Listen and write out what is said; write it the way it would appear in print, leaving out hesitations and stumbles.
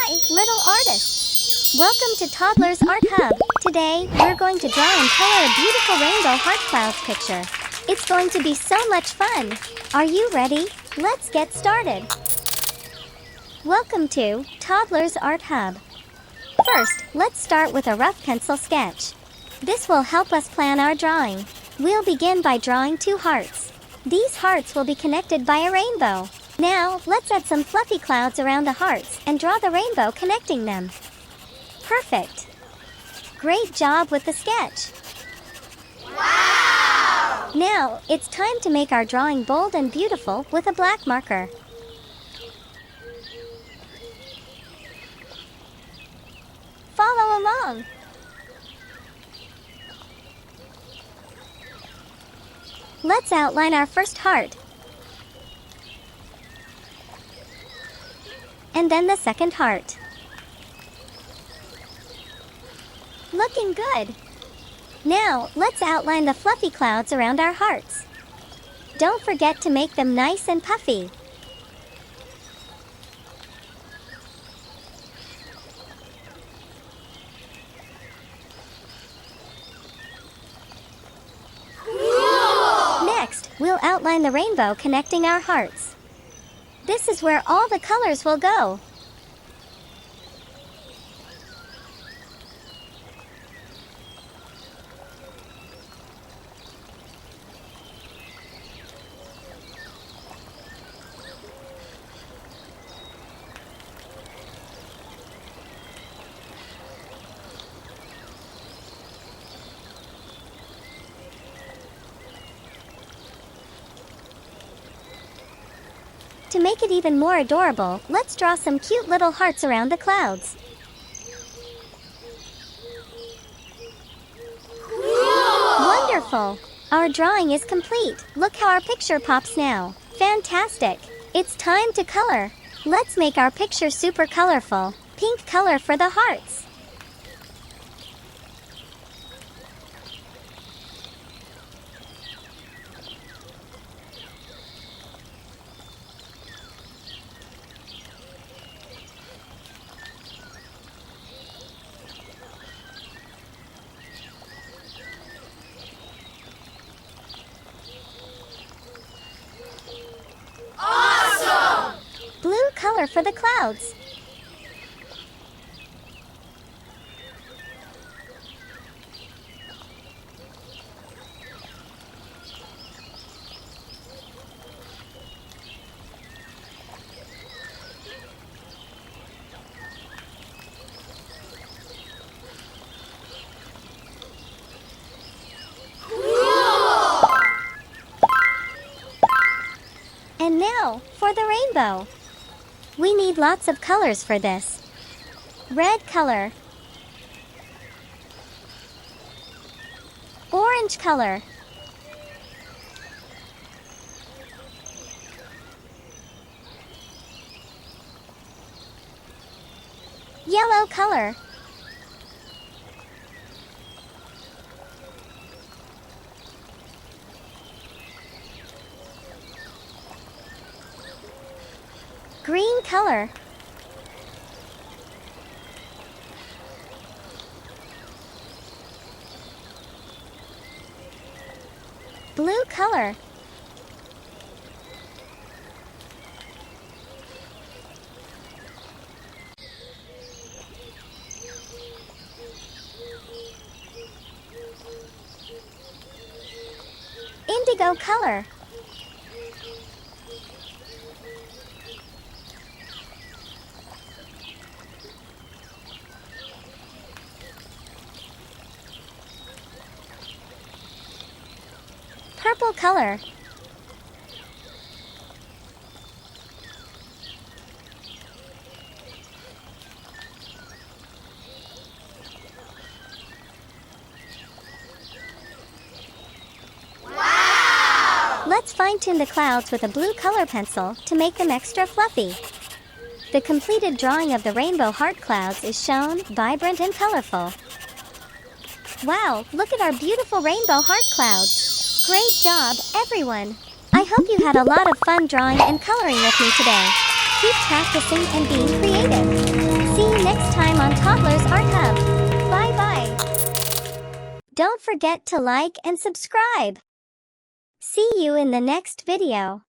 Hi, little artists! Welcome to Toddlers Art Hub. Today, we're going to draw and color a beautiful rainbow heart clouds picture. It's going to be so much fun! Are you ready? Let's get started! Welcome to Toddlers Art Hub. First, let's start with a rough pencil sketch. This will help us plan our drawing. We'll begin by drawing two hearts. These hearts will be connected by a rainbow. Now, let's add some fluffy clouds around the hearts and draw the rainbow connecting them. Perfect! Great job with the sketch! Wow! Now, it's time to make our drawing bold and beautiful with a black marker. Follow along! Let's outline our first heart. And then the second heart. Looking good! Now, let's outline the fluffy clouds around our hearts. Don't forget to make them nice and puffy. Next, we'll outline the rainbow connecting our hearts. This is where all the colors will go. To make it even more adorable, let's draw some cute little hearts around the clouds. Cool! Wonderful! Our drawing is complete. Look how our picture pops now. Fantastic! It's time to color. Let's make our picture super colorful. Pink color for the hearts. Blue color for the clouds. Cool! And now, for the rainbow. We need lots of colors for this. Red color. Orange color. Yellow color. Green color. Blue color. Indigo color. Purple color. Wow! Let's fine-tune the clouds with a blue color pencil to make them extra fluffy. The completed drawing of the rainbow heart clouds is shown, vibrant and colorful. Wow, look at our beautiful rainbow heart clouds. Great job, everyone! I hope you had a lot of fun drawing and coloring with me today. Keep practicing and being creative. See Toddlers Art Hub. Bye-bye. Don't forget to like and subscribe. See you in the next video.